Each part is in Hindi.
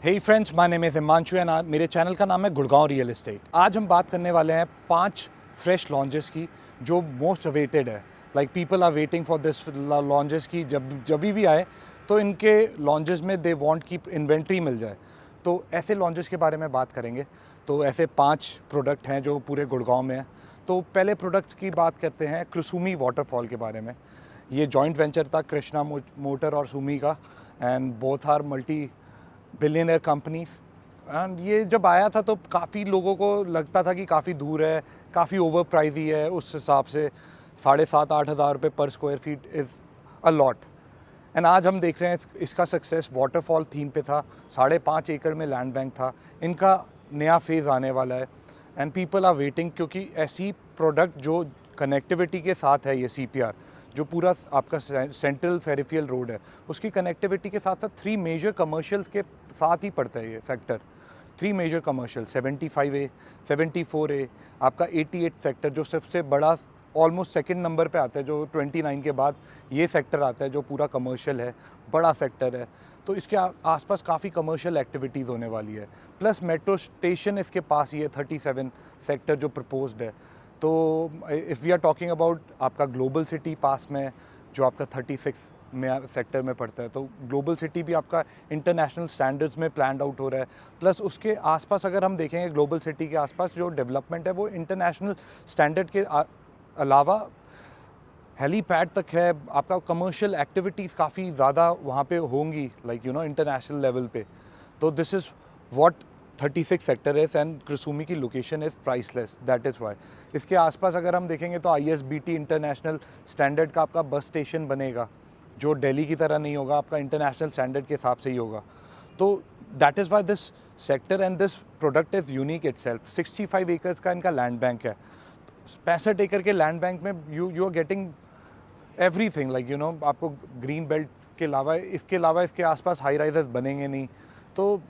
Hey friends, my name is Himanshu and मेरे चैनल का नाम है गुड़गांव रियल एस्टेट। आज हम बात करने वाले हैं 5 फ्रेश लॉन्चेस की जो मोस्ट अवेटेड है। Like people are waiting for this launches की जब भी आए तो इनके लॉन्चेस में दे वांट की इन्वेंट्री मिल जाए। तो ऐसे लॉन्चेस के बारे में बात करेंगे। तो ऐसे 5 प्रोडक्ट हैं जो पूरे गुड़गांव में हैं। तो पहले प्रोडक्ट्स की बात करते हैं कुसुमी वाटरफॉल के बारे में। ये जॉइंट वेंचर था कृष्णा मोटर और सुमी का, and both are multi billionaire companies. And ये जब आया था तो काफ़ी लोगों को लगता था कि काफ़ी दूर है, काफ़ी ओवर प्राइस ही है। उस हिसाब से 7,500-8 हज़ार रुपये पर square feet is a lot. And आज हम देख रहे हैं इसका सक्सेस वाटरफॉल थीम पे था। 5.5 एकड़ में लैंड बैंक था। इनका नया फेज़ आने वाला है एंड पीपल आर वेटिंग, क्योंकि ऐसी प्रोडक्ट जो कनेक्टिविटी के साथ है, ये CPR जो पूरा आपका सेंट्रल फेरिफियल रोड है उसकी कनेक्टिविटी के साथ साथ 3 मेजर कमर्शियल्स के साथ ही पड़ता है ये sector. 3 major commercial 75A, 74A, आपका 88 सेक्टर जो सबसे बड़ा ऑलमोस्ट सेकंड नंबर पे आता है, जो 29 के बाद ये सेक्टर आता है जो पूरा कमर्शियल है, बड़ा सेक्टर है। तो इसके आसपास काफ़ी कमर्शियल एक्टिविटीज़ होने वाली है। प्लस मेट्रो स्टेशन इसके पास ही है, 37 सेक्टर जो प्रपोज्ड है। तो if we are talking about आपका ग्लोबल सिटी पास में जो आपका 36 में सेक्टर में पड़ता है, तो ग्लोबल सिटी भी आपका इंटरनेशनल स्टैंडर्ड्स में प्लान आउट हो रहा है। प्लस उसके आसपास अगर हम देखेंगे ग्लोबल सिटी के आसपास जो डेवलपमेंट है वो इंटरनेशनल स्टैंडर्ड के अलावा हेलीपैड तक है। आपका कमर्शियल एक्टिविटीज़ काफ़ी ज़्यादा वहाँ पे होंगी, लाइक इंटरनेशनल लेवल पे। तो दिस इज़ व्हाट 36 सेक्टर है एंड कुसुमी की location is priceless, that is Y. इसके आसपास अगर हम देखेंगे तो ISBT इंटरनेशनल स्टैंडर्ड का आपका बस स्टेशन बनेगा, जो दिल्ली की तरह नहीं होगा, आपका इंटरनेशनल स्टैंडर्ड के हिसाब से ही होगा। तो that is why this sector and this product is unique itself. 65 acres का इनका लैंड बैंक है। 65 एकड़ के लैंड बैंक में you are getting everything, like आपको ग्रीन बेल्ट के अलावा इसके आसपास हाई राइजेस बनेंगे नहीं। तो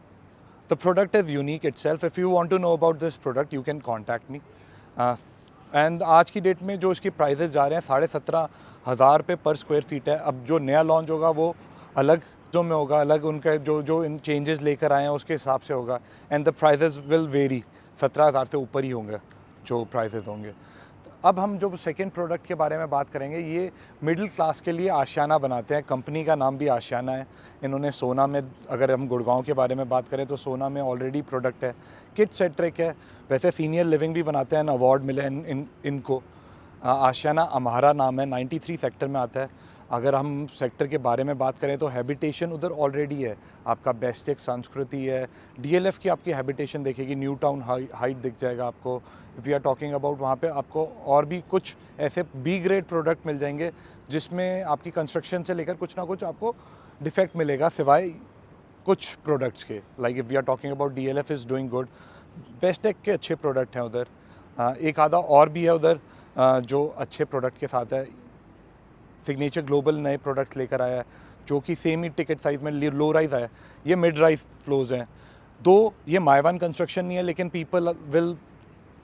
the product is unique itself. If you want to know about this product you can contact me. And आज की डेट में जो इसकी प्राइजेस जा रहे हैं 17,500 रुपये पर स्क्वायर फीट है। अब जो नया लॉन्च होगा वो अलग जो में होगा, अलग उनका जो इन चेंजेस लेकर आए हैं उसके हिसाब से होगा। And the prices will vary, 17,000 से ऊपर ही होंगे जो प्राइजेस होंगे। अब हम जो सेकंड प्रोडक्ट के बारे में बात करेंगे, ये मिडिल क्लास के लिए आशियाना बनाते हैं। कंपनी का नाम भी आशियाना है। इन्होंने सोना में, अगर हम गुड़गांव के बारे में बात करें तो सोना में ऑलरेडी प्रोडक्ट है। किड सेट्रिक है, वैसे सीनियर लिविंग भी बनाते हैं, अवार्ड मिले हैं इनको। आशियाना अम्हारा नाम है, 93 सेक्टर में आता है। अगर हम सेक्टर के बारे में बात करें तो हैबिटेशन उधर ऑलरेडी है। आपका बेस्टेक संस्कृति है, DLF की आपकी हैबिटेशन देखेगी, न्यू टाउन हाइट दिख जाएगा आपको। वी आर टॉकिंग अबाउट वहाँ पे आपको और भी कुछ ऐसे B ग्रेड प्रोडक्ट मिल जाएंगे जिसमें आपकी कंस्ट्रक्शन से लेकर कुछ ना कुछ आपको डिफेक्ट मिलेगा, सिवाय कुछ प्रोडक्ट्स के। Like if we are talking about DLF is doing good. Bestech के अच्छे प्रोडक्ट हैं उधर। एक आधा और भी है उधर जो अच्छे प्रोडक्ट के साथ है। सिग्नेचर ग्लोबल नए प्रोडक्ट्स लेकर आया है जो कि सेम ही टिकट साइज़ में लो राइज आया। ये मिड राइज फ्लोर्स हैं। दो ये मायवान कंस्ट्रक्शन नहीं है, लेकिन पीपल विल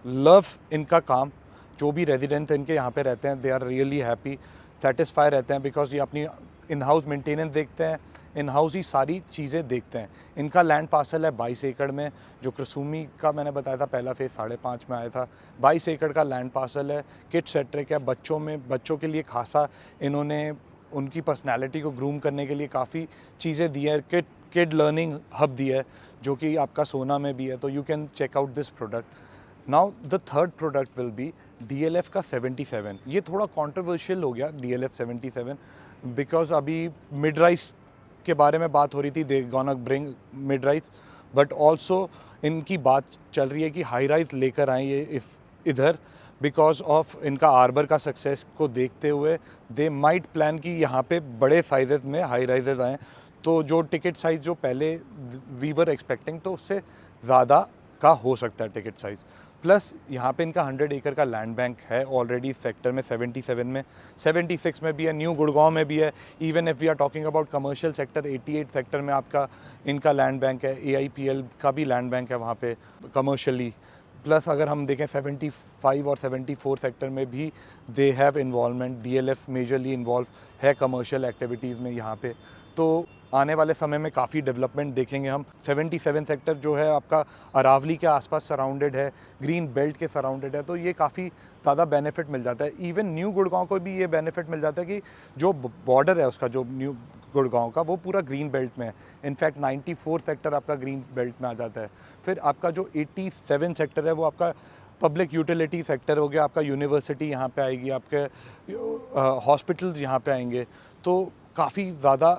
लव इनका काम। जो भी रेजिडेंट्स इनके यहाँ पे रहते हैं they are really happy, satisfy रहते हैं, बिकॉज ये अपनी इन हाउस मेंटेनेंस देखते हैं, इन हाउस ही सारी चीज़ें देखते हैं। इनका लैंड पार्सल है 22 एकड़ में, जो कुसुमी का मैंने बताया था पहला फेज़ 5.5 में आया था। 22 एकड़ का लैंड पार्सल है। किड सेट्रिक है, बच्चों के लिए खासा इन्होंने उनकी पर्सनैलिटी को ग्रूम करने के लिए काफ़ी चीज़ें दी है। किड लर्निंग हब दिया है जो कि आपका सोना में भी है। तो you can check out this product. Now the third product will be DLF का 77। ये थोड़ा कॉन्ट्रोवर्शियल हो गया DLF 77, बिकॉज अभी मिड राइज के बारे में बात हो रही थी, they gonna bring mid rise, but also इनकी बात चल रही है कि हाई राइज लेकर आएँ ये इधर, बिकॉज ऑफ इनका आर्बर का सक्सेस को देखते हुए दे माइट प्लान कि यहाँ पे बड़े साइजेस में हाई राइजेज आएँ। तो जो टिकट साइज़ जो पहले वी वर एक्सपेक्टिंग, तो उससे ज़्यादा का हो सकता है टिकट साइज़। प्लस यहाँ पे इनका 100 एकड़ का लैंड बैंक है ऑलरेडी सेक्टर में, 77 में, 76 में भी है, न्यू गुड़गांव में भी है। Even if we are talking about commercial sector, 88 sector में आपका इनका लैंड बैंक है। AIPL का भी लैंड बैंक है वहाँ पे कमर्शियली। प्लस अगर हम देखें 75 और 74 सेक्टर में भी they have involvement. DLF majorly involve है कमर्शियल एक्टिविटीज़ में यहाँ पे। तो आने वाले समय में काफ़ी डेवलपमेंट देखेंगे हम। 77 सेक्टर जो है आपका अरावली के आसपास सराउंडेड है, ग्रीन बेल्ट के सराउंडेड है, तो ये काफ़ी ज़्यादा बेनिफिट मिल जाता है। इवन न्यू गुड़गांव को भी ये बेनिफिट मिल जाता है कि जो बॉर्डर है उसका, जो न्यू गुड़गांव का, वो पूरा ग्रीन बेल्ट में है। इनफैक्ट 94 सेक्टर आपका ग्रीन बेल्ट में आ जाता है। फिर आपका जो 87 सेक्टर है वो आपका पब्लिक यूटिलिटी सेक्टर हो गया, आपका यूनिवर्सिटी यहाँ पे आएगी, आपके हॉस्पिटल्स यहाँ पे आएंगे, तो काफ़ी ज़्यादा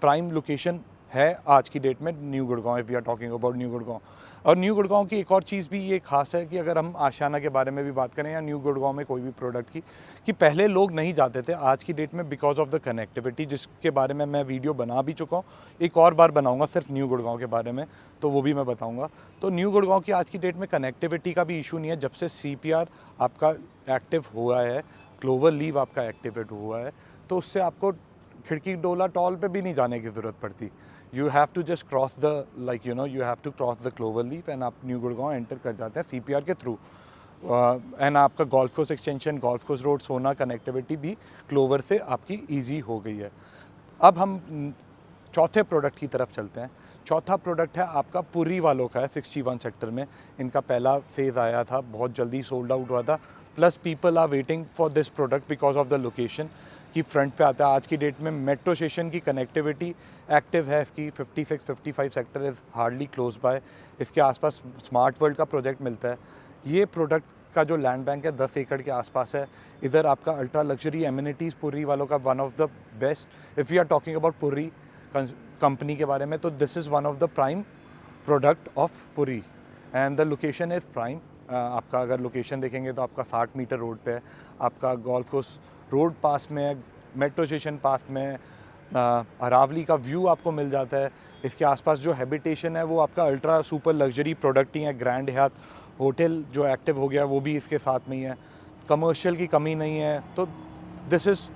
प्राइम लोकेशन है आज की डेट में new Gurgaon, if we are talking about new Gurgaon. और न्यू गुड़गांव की एक और चीज़ भी ये खास है कि अगर हम आशियाना के बारे में भी बात करें या न्यू गुड़गांव में कोई भी प्रोडक्ट की, कि पहले लोग नहीं जाते थे, आज की डेट में बिकॉज ऑफ द कनेक्टिविटी, जिसके बारे में मैं वीडियो बना भी चुका हूँ, एक और बार बनाऊंगा सिर्फ न्यू गुड़गांव के बारे में, तो वो भी मैं बताऊंगा। तो न्यू गुड़गांव की आज की डेट में कनेक्टिविटी का भी इशू नहीं है। जब से CPR आपका एक्टिव हुआ है, क्लोवर लीव आपका एक्टिवेट हुआ है, तो उससे आपको खिड़की डोला टॉल पे भी नहीं जाने की ज़रूरत पड़ती। You have to just cross the you have to cross the clover leaf and आप न्यू गुड़गांव एंटर कर जाते हैं CPR के थ्रू। एंड आपका golf course extension, golf course road, Sohna connectivity भी क्लोवर से आपकी ईजी हो गई है। अब हम चौथे प्रोडक्ट की तरफ चलते हैं। चौथा प्रोडक्ट है आपका पुरी वालों का है, 61 सेक्टर में। इनका पहला फेज़ आया था, बहुत जल्दी सोल्ड आउट हुआ था। Plus people are waiting for this product because of the location की फ्रंट पे आता है। आज की डेट में मेट्रो स्टेशन की कनेक्टिविटी एक्टिव है इसकी। 56-55 sector is hardly close by. इसके आसपास स्मार्ट वर्ल्ड का प्रोजेक्ट मिलता है। ये प्रोडक्ट का जो लैंड बैंक है 10 एकड़ के आसपास है। इधर आपका अल्ट्रा लग्जरी एमिनिटीज़ पुरी वालों का one of the best. If you are talking about Puri company के बारे में, तो this is one of the prime product of Puri and the location is prime. आपका अगर लोकेशन देखेंगे तो आपका 60 मीटर रोड पे है, आपका गोल्फ कोर्स रोड पास में है, मेट्रो स्टेशन पास में है, अरावली का व्यू आपको मिल जाता है। इसके आसपास जो हैबिटेशन है वो आपका अल्ट्रा सुपर लग्जरी प्रोडक्ट ही है। ग्रैंड हयात होटल जो एक्टिव हो गया वो भी इसके साथ में ही है। कमर्शियल की कमी नहीं है, तो this is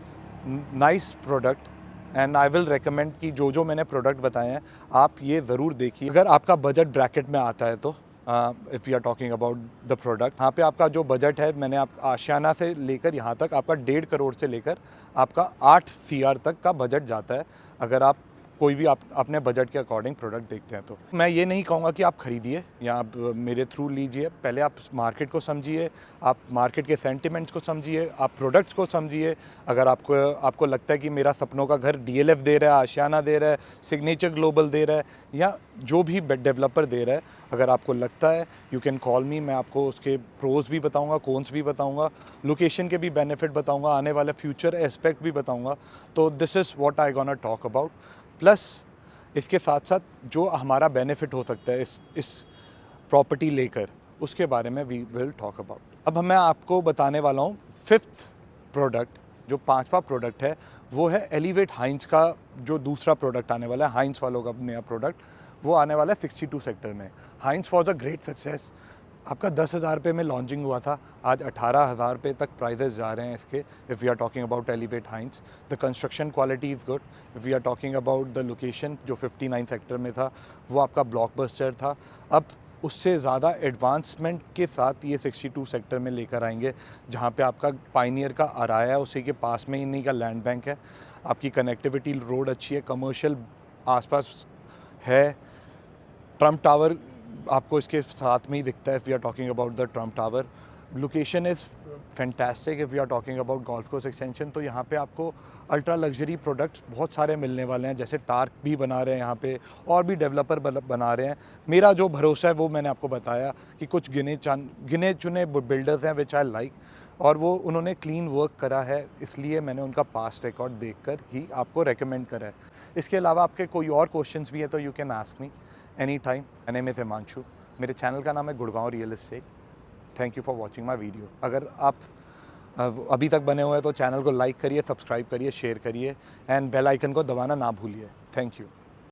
nice product and I will recommend कि जो मैंने प्रोडक्ट बताए हैं आप ये ज़रूर देखिए। अगर आपका बजट ब्रैकेट में आता है तो if you are talking about the product, यहाँ पे आपका जो बजट है, मैंने आप आशियाना से लेकर यहाँ तक आपका 1.5 करोड़ से लेकर आपका 8 CR तक का बजट जाता है। अगर आप कोई भी आप अपने बजट के अकॉर्डिंग प्रोडक्ट देखते हैं तो मैं ये नहीं कहूँगा कि आप खरीदिए या आप मेरे थ्रू लीजिए। पहले आप मार्केट को समझिए, आप मार्केट के सेंटिमेंट्स को समझिए, आप प्रोडक्ट्स को समझिए। अगर आपको लगता है कि मेरा सपनों का घर DLF दे रहा है, आशियाना दे रहा है, सिग्नेचर ग्लोबल दे रहा है, या जो भी डेवलपर दे रहा है, अगर आपको लगता है यू कैन कॉल मी। मैं आपको उसके प्रोज भी बताऊंगा, कॉन्स भी बताऊंगा, लोकेशन के भी बेनिफिट बताऊंगा, आने वाले फ्यूचर एस्पेक्ट भी बताऊंगा। तो this is what I gonna talk about. Plus इसके साथ साथ जो हमारा बेनिफिट हो सकता है इस प्रॉपर्टी लेकर, उसके बारे में वी विल टॉक अबाउट। अब मैं आपको बताने वाला हूँ 5th प्रोडक्ट। जो 5वां प्रोडक्ट है वो है एलिवेट हाइंस का जो दूसरा प्रोडक्ट आने वाला है। हाइंस वालों का नया प्रोडक्ट वो आने वाला है 62 सेक्टर में। हाइंस वॉज अ ग्रेट सक्सेस। आपका 10,000 रुपये में लॉन्चिंग हुआ था, आज 18,000 रुपये तक प्राइजेस जा रहे हैं इसके। If we are talking about elevate heights, the construction quality is good. If we are talking about the location, जो 59 सेक्टर में था वो आपका ब्लॉकबस्टर था। अब उससे ज़्यादा एडवांसमेंट के साथ ये 62 सेक्टर में लेकर आएंगे, जहाँ पे आपका पाइनियर का अराया है, उसी के पास में इन्हीं का लैंड बैंक है। आपकी कनेक्टिविटी रोड अच्छी है, कमर्शियल आसपास है। ट्रम्प टावर आपको इसके साथ में ही दिखता है। If we are talking about the Trump tower, location is fantastic. If we are talking about golf course extension, तो यहाँ पे आपको अल्ट्रा लग्जरी प्रोडक्ट्स बहुत सारे मिलने वाले हैं। जैसे टार्क भी बना रहे हैं यहाँ पे, और भी डेवलपर बना रहे हैं। मेरा जो भरोसा है वो मैंने आपको बताया कि कुछ गिने चुने बिल्डर्स हैं विच आई लाइक, और वो उन्होंने क्लीन वर्क करा है, इसलिए मैंने उनका पास्ट रिकॉर्ड देखकर ही आपको रेकमेंड करा है। इसके अलावा आपके कोई और क्वेश्चंस भी है तो you can ask me any time. My name is Himanshu. मेरे चैनल का नाम है Gurgaon real estate. Thank you for watching my video. अगर आप अभी तक बने हुए हैं तो चैनल को लाइक करिए, सब्सक्राइब करिए, शेयर करिए एंड बेल आइकन को दबाना ना भूलिए। Thank you.